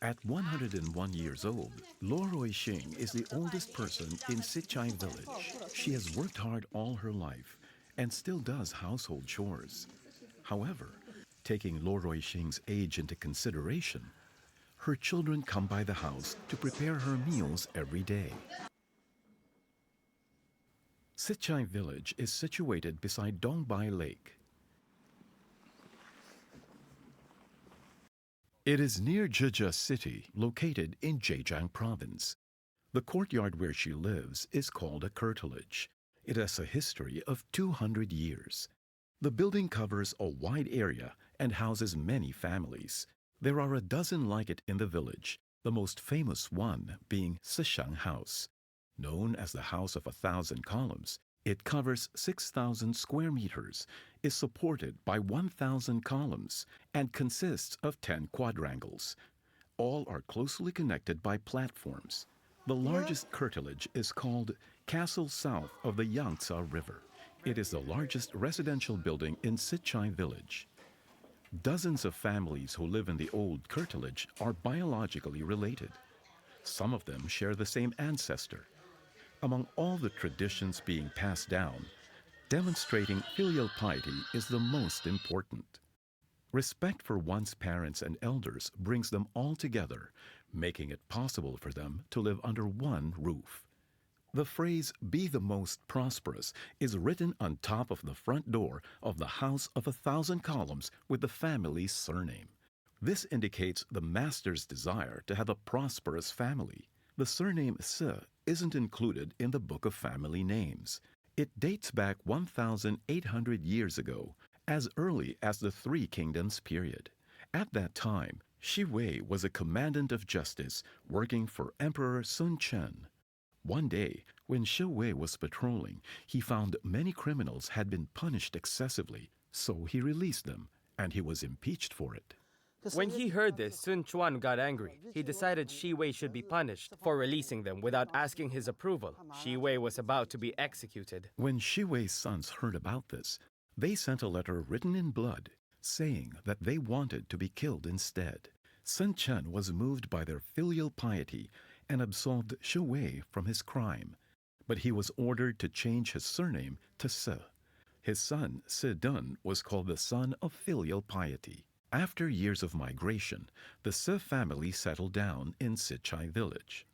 At 101 years old, Loroi Xing is the oldest person in Sichai village. She has worked hard all her life and still does household chores. However, taking Loroi Xing's age into consideration, her children come by the house to prepare her meals every day. Sichai village is situated beside Dongbai Lake. It is near Zhejiang City, located in Zhejiang Province. The courtyard where she lives is called a curtilage. It has a history of 200 years. The building covers a wide area and houses many families. There are a dozen like it in the village, the most famous one being Sishang House. Known as the House of 1,000 Columns, it covers 6,000 square meters, is supported by 1,000 columns, and consists of 10 quadrangles. All are closely connected by platforms. The largest curtilage is called Castle South of the Yangtze River. It is the largest residential building in Sichai village. Dozens of families who live in the old curtilage are biologically related. Some of them share the same ancestor. Among all the traditions being passed down, demonstrating filial piety is the most important. Respect for one's parents and elders brings them all together, making it possible for them to live under one roof. The phrase, "be the most prosperous," is written on top of the front door of the House of 1,000 Columns with the family's surname. This indicates the master's desire to have a prosperous family. The surname Se isn't included in the Book of Family Names. It dates back 1,800 years ago, as early as the Three Kingdoms period. At that time, Shi Wei was a commandant of justice working for Emperor Sun Chen. One day, when Shi Wei was patrolling, he found many criminals had been punished excessively, so he released them, and he was impeached for it. When he heard this, Sun Quan got angry. He decided Shi Wei should be punished for releasing them without asking his approval. Shi Wei was about to be executed. When Shi Wei's sons heard about this, they sent a letter written in blood, saying that they wanted to be killed instead. Sun Chen was moved by their filial piety and absolved Shi Wei from his crime, but he was ordered to change his surname to Se. His son, Se Dun, was called the son of filial piety. After years of migration, the Se family settled down in Sichai village.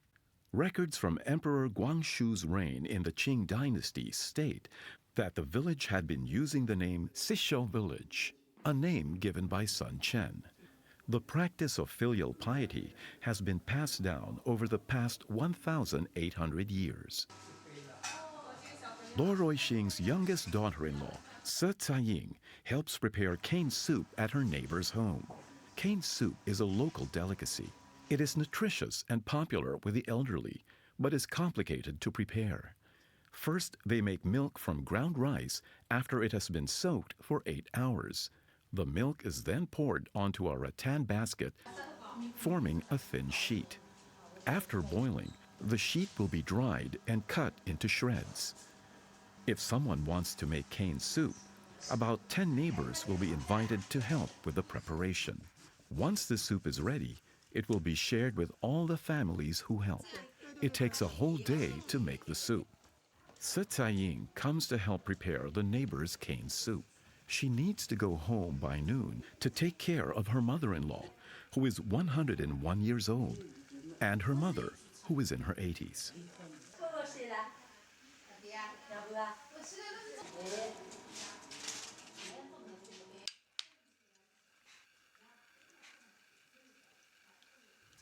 Records from Emperor Guangxu's reign in the Qing dynasty state that the village had been using the name Sishou village, a name given by Sun Chen. The practice of filial piety has been passed down over the past 1,800 years. Loroi Xing's youngest daughter-in-law, Se Caiying, helps prepare cane soup at her neighbor's home. Cane soup is a local delicacy. It is nutritious and popular with the elderly, but is complicated to prepare. First, they make milk from ground rice after it has been soaked for 8 hours. The milk is then poured onto a rattan basket, forming a thin sheet. After boiling, the sheet will be dried and cut into shreds. If someone wants to make cane soup, about 10 neighbors will be invited to help with the preparation. Once the soup is ready, it will be shared with all the families who helped. It takes a whole day to make the soup. Se Caiying comes to help prepare the neighbor's cane soup. She needs to go home by noon to take care of her mother-in-law, who is 101 years old, and her mother, who is in her 80s.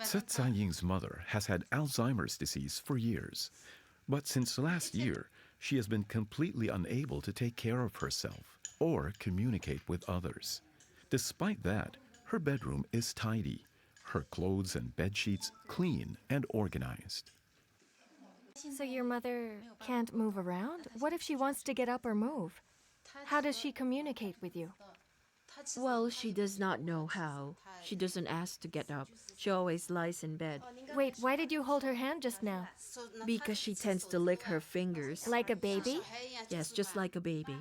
Se Caiying's mother has had Alzheimer's disease for years, but since last year, she has been completely unable to take care of herself or communicate with others. Despite that, her bedroom is tidy, her clothes and bedsheets clean and organized. So your mother can't move around? What if she wants to get up or move? How does she communicate with you? Well, she does not know how. She doesn't ask to get up. She always lies in bed. Wait, why did you hold her hand just now? Because she tends to lick her fingers. Like a baby? Yes, just like a baby.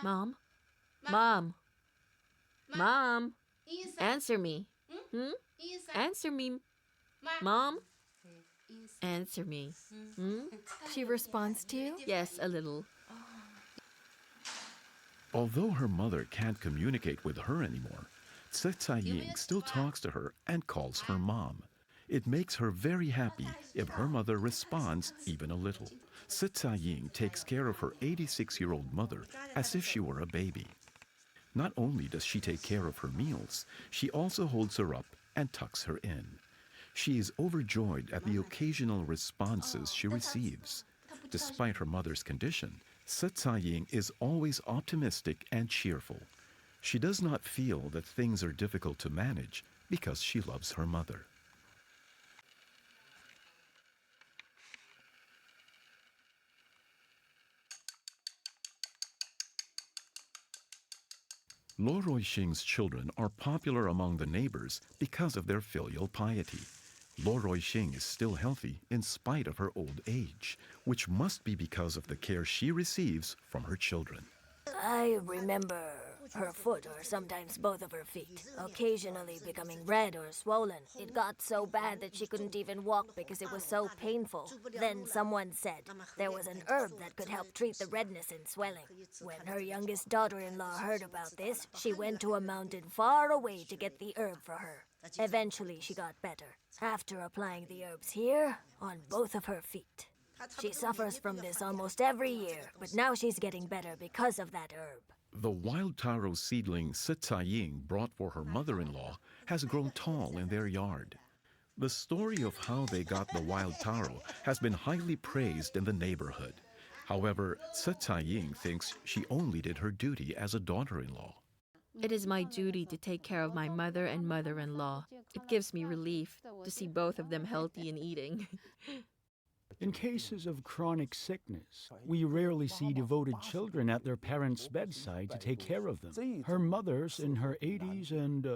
Mom? Mom? Mom? Answer me. Hmm? Answer me, Mom. Answer me. Hmm? She responds to you? Yes, a little. Although her mother can't communicate with her anymore, Tsai Ying still talks to her and calls her mom. It makes her very happy if her mother responds even a little. Tsai Ying takes care of her 86-year-old mother as if she were a baby. Not only does she take care of her meals, she also holds her up and tucks her in. She is overjoyed at the occasional responses she receives. Despite her mother's condition, Tsai Ying is always optimistic and cheerful. She does not feel that things are difficult to manage because she loves her mother. Lo Roixing's children are popular among the neighbors because of their filial piety. Lo Roixing is still healthy in spite of her old age, which must be because of the care she receives from her children. I remember her foot, or sometimes both of her feet, occasionally becoming red or swollen. It got so bad that she couldn't even walk because it was so painful. Then someone said there was an herb that could help treat the redness and swelling. When her youngest daughter-in-law heard about this, she went to a mountain far away to get the herb for her. Eventually, she got better, after applying the herbs here on both of her feet. She suffers from this almost every year, but now she's getting better because of that herb. The wild taro seedling Tsai Ying brought for her mother-in-law has grown tall in their yard. The story of how they got the wild taro has been highly praised in the neighborhood. However, Tsai Ying thinks she only did her duty as a daughter-in-law. It is my duty to take care of my mother and mother-in-law. It gives me relief to see both of them healthy and eating. In cases of chronic sickness, we rarely see devoted children at their parents' bedside to take care of them. Her mother's in her 80s and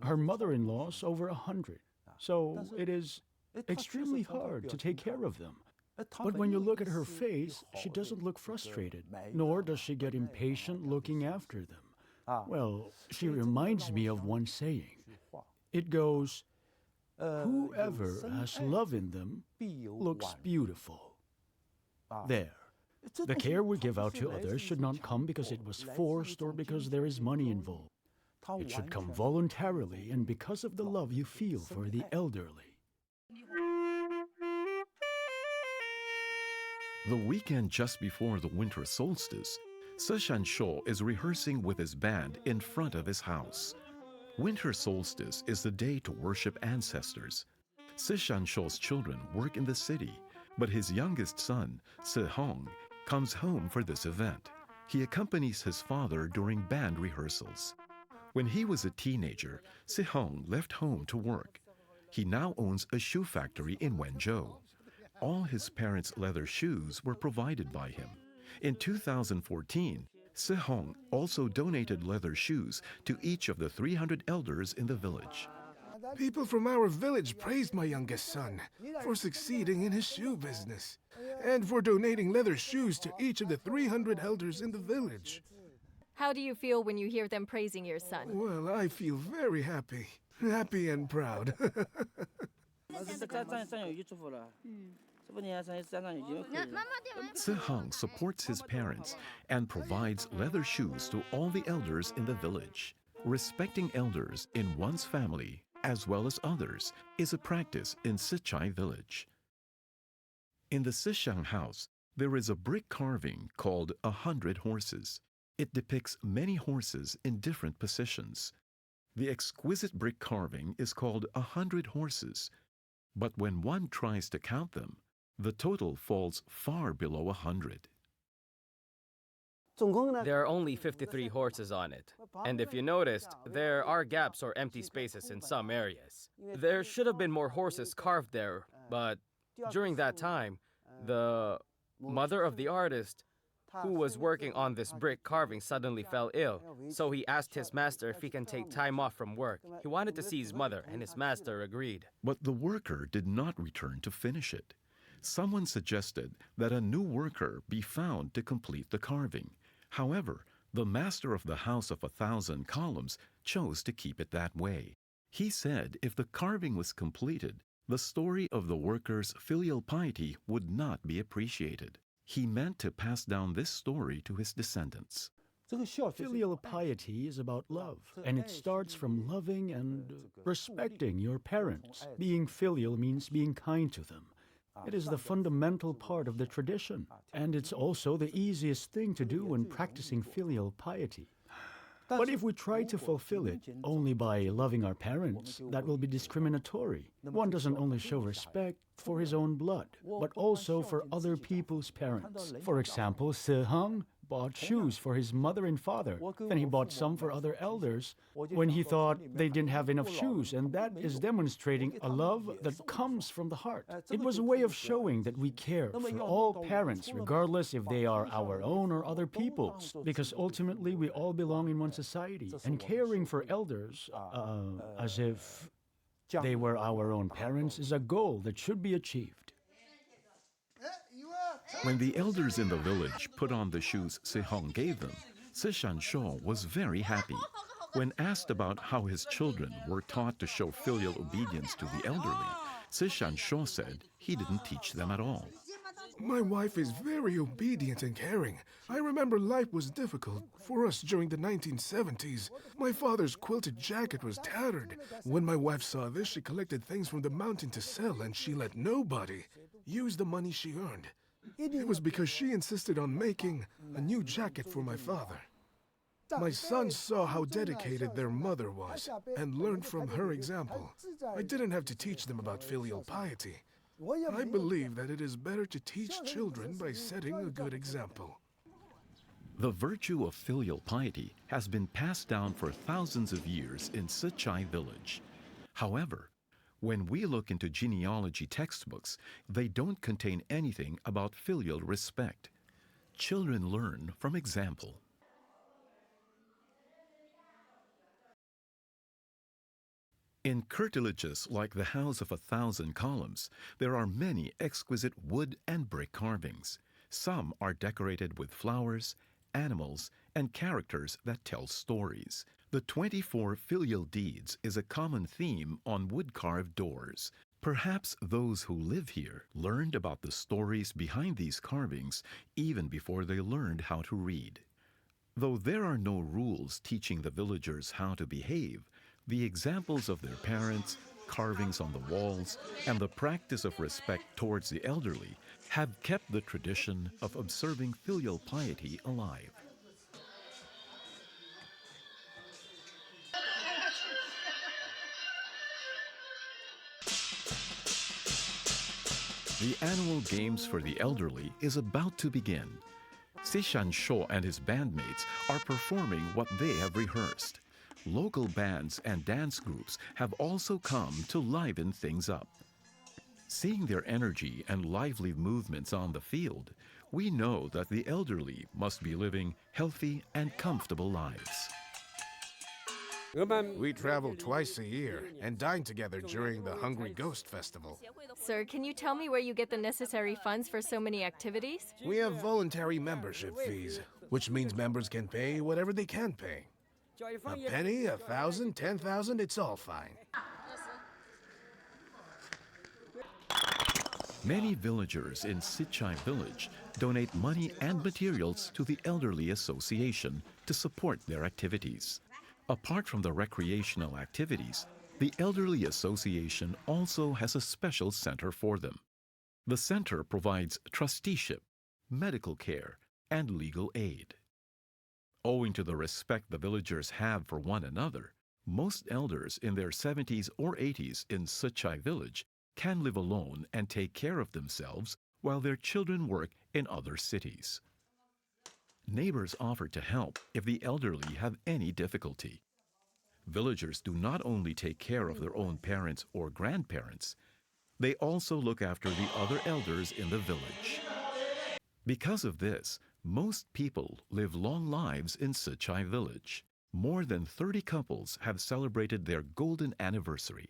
her mother-in-law's over 100. So it is extremely hard to take care of them. But when you look at her face, she doesn't look frustrated, nor does she get impatient looking after them. Well, she reminds me of one saying. It goes, "Whoever has love in them looks beautiful." There. The care we give out to others should not come because it was forced or because there is money involved. It should come voluntarily and because of the love you feel for the elderly. The weekend just before the winter solstice, Se Shansho is rehearsing with his band in front of his house. Winter solstice is the day to worship ancestors. Se Shansho's children work in the city, but his youngest son, Se Hong, comes home for this event. He accompanies his father during band rehearsals. When he was a teenager, Se Hong left home to work. He now owns a shoe factory in Wenzhou. All his parents' leather shoes were provided by him. In 2014, Se Hong also donated leather shoes to each of the 300 elders in the village. People from our village praised my youngest son for succeeding in his shoe business and for donating leather shoes to each of the 300 elders in the village. How do you feel when you hear them praising your son? Well, I feel very happy and proud. Se Hong supports his parents and provides leather shoes to all the elders in the village. Respecting elders in one's family, as well as others, is a practice in Sichai village. In the Sixiang house, there is a brick carving called 100 Horses. It depicts many horses in different positions. The exquisite brick carving is called 100 Horses, but when one tries to count them, the total falls far below 100. There are only 53 horses on it. And if you noticed, there are gaps or empty spaces in some areas. There should have been more horses carved there, but during that time, the mother of the artist who was working on this brick carving suddenly fell ill. So he asked his master if he can take time off from work. He wanted to see his mother, and his master agreed. But the worker did not return to finish it. Someone suggested that a new worker be found to complete the carving. However, the master of the House of 1,000 Columns chose to keep it that way. He said if the carving was completed, the story of the workers' filial piety would not be appreciated. He meant to pass down this story to his descendants. Filial piety is about love, and it starts from loving and respecting your parents. Being filial means being kind to them. It is the fundamental part of the tradition, and it's also the easiest thing to do when practicing filial piety. But if we try to fulfill it only by loving our parents, that will be discriminatory. One doesn't only show respect for his own blood, but also for other people's parents. For example, Sehang bought shoes for his mother and father. Then he bought some for other elders when he thought they didn't have enough shoes, and that is demonstrating a love that comes from the heart. It was a way of showing that we care for all parents, regardless if they are our own or other people's, because ultimately we all belong in one society. And caring for elders, as if they were our own parents, is a goal that should be achieved. When the elders in the village put on the shoes Sehong gave them, Sishan Sho was very happy. When asked about how his children were taught to show filial obedience to the elderly, Sishan Sho said he didn't teach them at all. My wife is very obedient and caring. I remember life was difficult for us during the 1970s. My father's quilted jacket was tattered. When my wife saw this, she collected things from the mountain to sell, and she let nobody use the money she earned. It was because she insisted on making a new jacket for my father. My sons saw how dedicated their mother was and learned from her example. I didn't have to teach them about filial piety. I believe that it is better to teach children by setting a good example. The virtue of filial piety has been passed down for thousands of years in Sichai village. However, when we look into genealogy textbooks, they don't contain anything about filial respect. Children learn from example. In curtilages like the House of 1,000 Columns, there are many exquisite wood and brick carvings. Some are decorated with flowers, animals, and characters that tell stories. The 24 filial deeds is a common theme on wood-carved doors. Perhaps those who live here learned about the stories behind these carvings even before they learned how to read. Though there are no rules teaching the villagers how to behave, the examples of their parents, carvings on the walls, and the practice of respect towards the elderly have kept the tradition of observing filial piety alive. The annual Games for the Elderly is about to begin. Sishan Sho and his bandmates are performing what they have rehearsed. Local bands and dance groups have also come to liven things up. Seeing their energy and lively movements on the field, we know that the elderly must be living healthy and comfortable lives. We travel twice a year and dine together during the Hungry Ghost Festival. Sir, can you tell me where you get the necessary funds for so many activities? We have voluntary membership fees, which means members can pay whatever they can pay. A penny, 1,000, 10,000, it's all fine. Many villagers in Sichai village donate money and materials to the Elderly Association to support their activities. Apart from the recreational activities, the Elderly Association also has a special center for them. The center provides trusteeship, medical care, and legal aid. Owing to the respect the villagers have for one another, most elders in their 70s or 80s in Sichai village can live alone and take care of themselves while their children work in other cities. Neighbors offer to help if the elderly have any difficulty. Villagers do not only take care of their own parents or grandparents, they also look after the other elders in the village. Because of this, most people live long lives in Sichai village. More than 30 couples have celebrated their golden anniversary.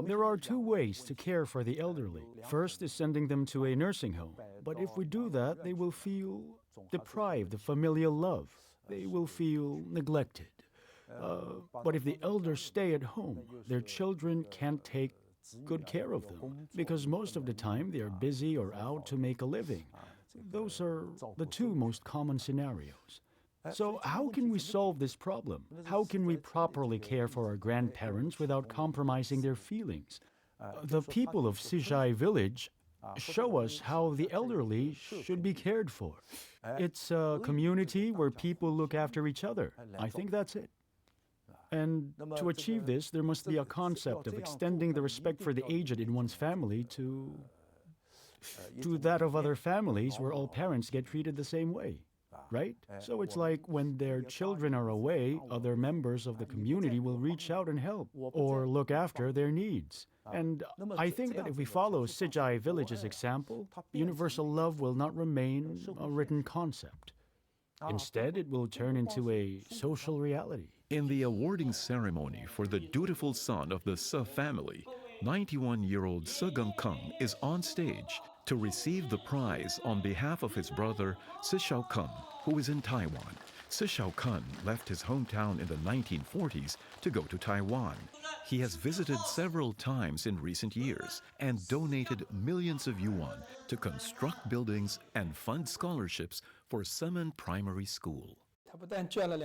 There are two ways to care for the elderly. First is sending them to a nursing home. But if we do that, they will feel deprived of familial love. They will feel neglected. But if the elders stay at home, their children can't take good care of them because most of the time they are busy or out to make a living. Those are the two most common scenarios. So how can we solve this problem? How can we properly care for our grandparents without compromising their feelings? The people of Sijai village show us how the elderly should be cared for. It's a community where people look after each other. I think that's it. And to achieve this, there must be a concept of extending the respect for the aged in one's family to that of other families where all parents get treated the same way, right? So it's like when their children are away, other members of the community will reach out and help or look after their needs. And I think that if we follow Sijai Village's example, universal love will not remain a written concept. Instead, it will turn into a social reality. In the awarding ceremony for the dutiful son of the Se family, 91-year-old Se Kung is on stage to receive the prize on behalf of his brother Se Kun, who is in Taiwan. Se Kun left his hometown in the 1940s to go to Taiwan. He has visited several times in recent years and donated millions of yuan to construct buildings and fund scholarships for Semen Primary School.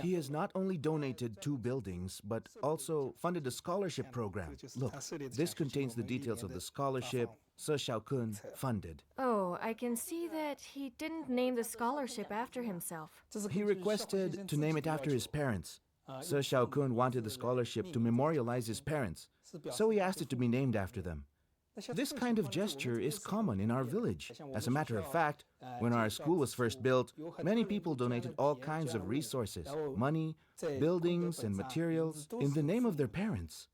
He has not only donated 2 buildings, but also funded a scholarship program. Look, this contains the details of the scholarship Se Kun funded. Oh, I can see that he didn't name the scholarship after himself. He requested to name it after his parents. Se Kun wanted the scholarship to memorialize his parents, so he asked it to be named after them. This kind of gesture is common in our village. As a matter of fact, when our school was first built, many people donated all kinds of resources, money, buildings, and materials in the name of their parents.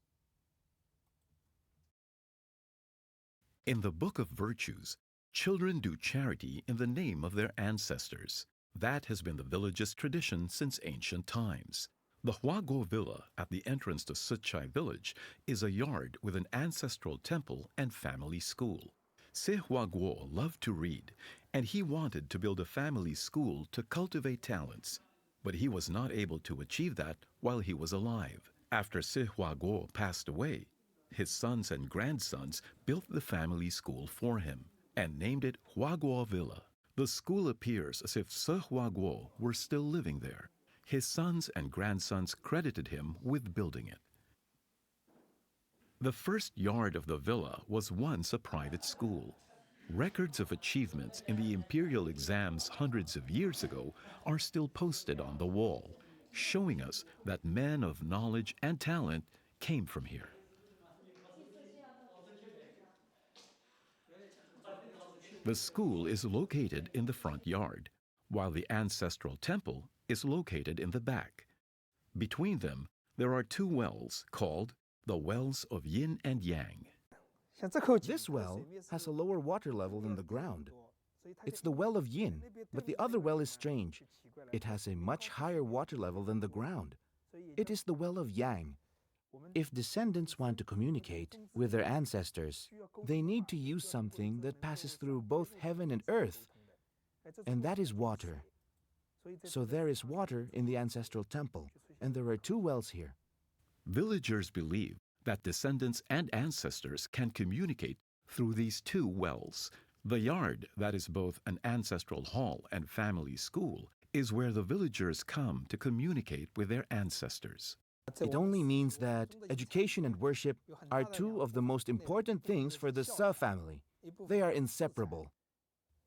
In the Book of Virtues, children do charity in the name of their ancestors. That has been the village's tradition since ancient times. The Huaguo Villa at the entrance to Sijai village is a yard with an ancestral temple and family school. Se Huaguo loved to read, and he wanted to build a family school to cultivate talents, but he was not able to achieve that while he was alive. After Se Huaguo passed away, his sons and grandsons built the family school for him and named it Huaguo Villa. The school appears as if Se Huaguo were still living there. His sons and grandsons credited him with building it. The first yard of the villa was once a private school. Records of achievements in the imperial exams hundreds of years ago are still posted on the wall, showing us that men of knowledge and talent came from here. The school is located in the front yard, while the ancestral temple is located in the back. Between them, there are 2 wells called the Wells of Yin and Yang. This well has a lower water level than the ground. It's the well of Yin, but the other well is strange. It has a much higher water level than the ground. It is the well of Yang. If descendants want to communicate with their ancestors, they need to use something that passes through both heaven and earth, and that is water. So there is water in the ancestral temple, and there are 2 wells here. Villagers believe that descendants and ancestors can communicate through these 2 wells. The yard, that is both an ancestral hall and family school, is where the villagers come to communicate with their ancestors. It only means that education and worship are 2 of the most important things for the Se family. They are inseparable.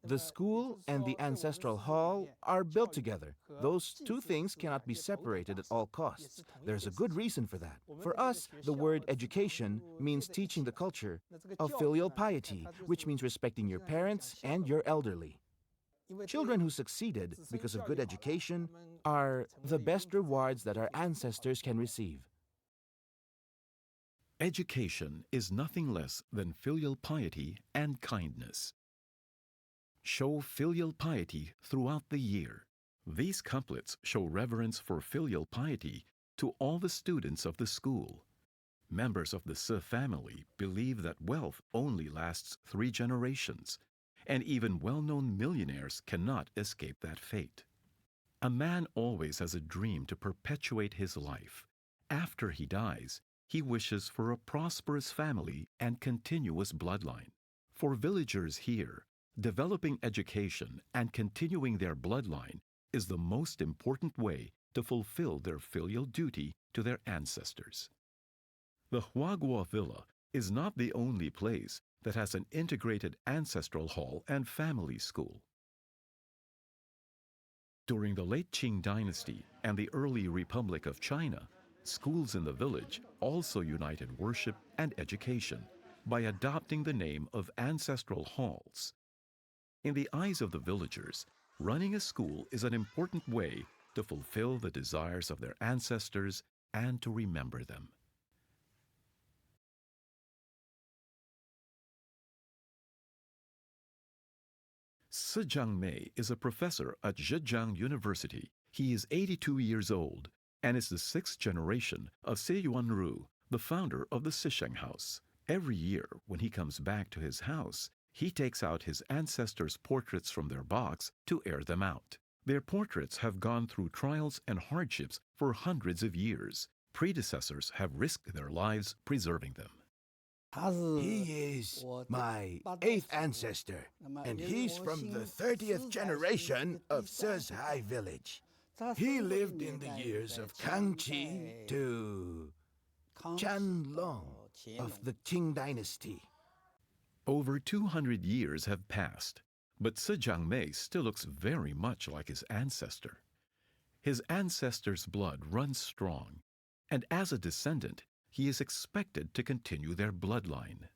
The school and the ancestral hall are built together. Those 2 things cannot be separated at all costs. There's a good reason for that. For us, the word education means teaching the culture of filial piety, which means respecting your parents and your elderly. Children who succeeded because of good education are the best rewards that our ancestors can receive. Education is nothing less than filial piety and kindness. Show filial piety throughout the year. These couplets show reverence for filial piety to all the students of the school. Members of the Se family believe that wealth only lasts 3 generations, and even well-known millionaires cannot escape that fate. A man always has a dream to perpetuate his life. After he dies, he wishes for a prosperous family and continuous bloodline. For villagers here, developing education and continuing their bloodline is the most important way to fulfill their filial duty to their ancestors. The Huagua Villa is not the only place that has an integrated ancestral hall and family school. During the late Qing dynasty and the early Republic of China, schools in the village also united worship and education by adopting the name of ancestral halls. In the eyes of the villagers, running a school is an important way to fulfill the desires of their ancestors and to remember them. Si Jiangmei is a professor at Zhejiang University. He is 82 years old and is the sixth generation of Si Yuanru, the founder of the Sisheng House. Every year, when he comes back to his house, he takes out his ancestors' portraits from their box to air them out. Their portraits have gone through trials and hardships for hundreds of years. Predecessors have risked their lives preserving them. He is my 8th ancestor, and he's from the 30th generation of Sezhai village. He lived in the years of Kangqi to Qianlong of the Qing dynasty. Over 200 years have passed, but Si Jiangmei still looks very much like his ancestor. His ancestors' blood runs strong, and as a descendant, he is expected to continue their bloodline.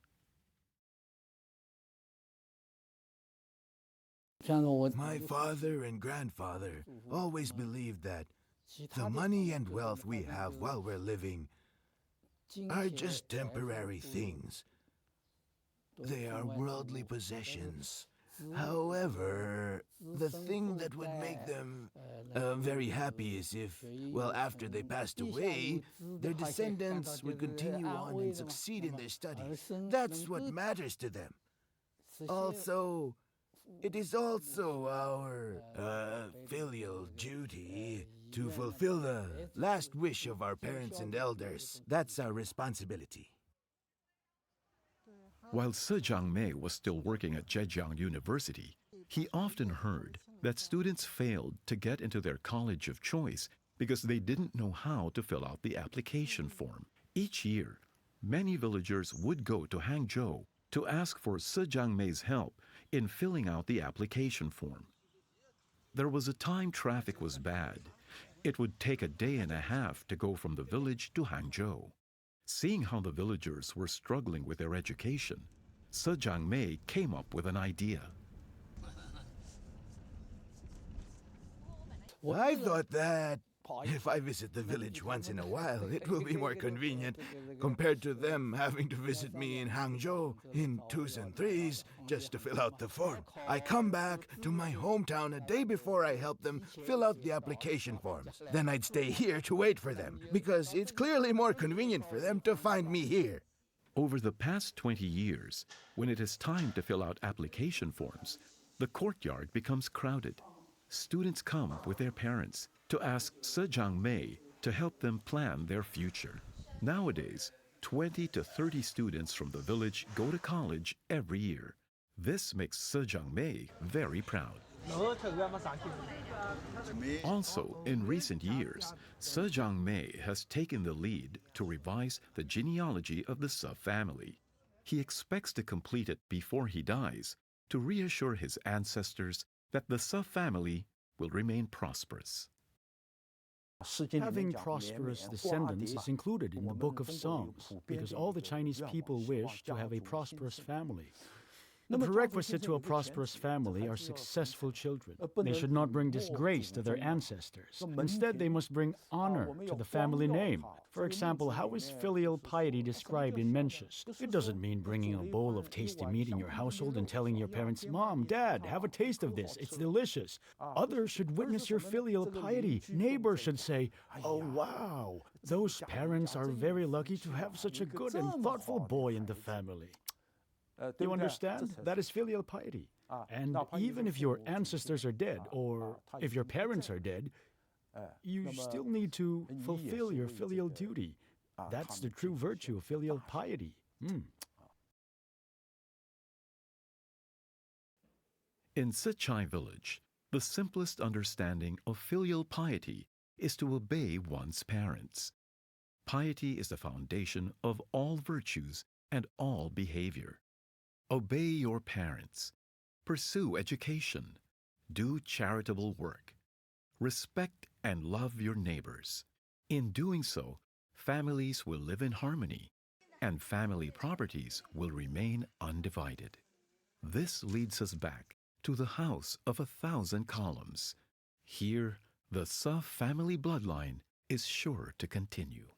My father and grandfather always believed that the money and wealth we have while we're living are just temporary things. They are worldly possessions. However, the thing that would make them very happy is if, well, after they passed away, their descendants would continue on and succeed in their studies. That's what matters to them. Also, it is also our filial duty to fulfill the last wish of our parents and elders. That's our responsibility. While Si Jiangmei was still working at Zhejiang University, he often heard that students failed to get into their college of choice because they didn't know how to fill out the application form. Each year, many villagers would go to Hangzhou to ask for Si Jiangmei's help in filling out the application form. There was a time traffic was bad. It would take a day and a half to go from the village to Hangzhou. Seeing how the villagers were struggling with their education, Si Jiangmei came up with an idea. I thought that if I visit the village once in a while, it will be more convenient compared to them having to visit me in Hangzhou in 2s and 3s just to fill out the form. I come back to my hometown a day before I help them fill out the application forms. Then I'd stay here to wait for them because it's clearly more convenient for them to find me here. Over the past 20 years, when it is time to fill out application forms, the courtyard becomes crowded. Students come with their parents to ask Si Jiangmei to help them plan their future. Nowadays, 20 to 30 students from the village go to college every year. This makes Si Jiangmei very proud. Also, in recent years, Si Jiangmei has taken the lead to revise the genealogy of the Si family. He expects to complete it before he dies to reassure his ancestors that the Si family will remain prosperous. Having prosperous descendants is included in the Book of Songs because all the Chinese people wish to have a prosperous family. The prerequisite to a prosperous family are successful children. They should not bring disgrace to their ancestors. Instead, they must bring honor to the family name. For example, how is filial piety described in Mencius? It doesn't mean bringing a bowl of tasty meat in your household and telling your parents, "Mom, Dad, have a taste of this. It's delicious." Others should witness your filial piety. Neighbors should say, "Oh, wow, those parents are very lucky to have such a good and thoughtful boy in the family." You understand? That is filial piety. And even if your ancestors are dead, or if your parents are dead, You still need to fulfill your filial duty. That's the true virtue of filial piety. In Sichai village, the simplest understanding of filial piety is to obey one's parents. Piety is the foundation of all virtues and all behavior. Obey your parents. Pursue education. Do charitable work. Respect and love your neighbors. In doing so, families will live in harmony, and family properties will remain undivided. This leads us back to the house of 1,000 columns. Here, the Suh family bloodline is sure to continue.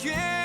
月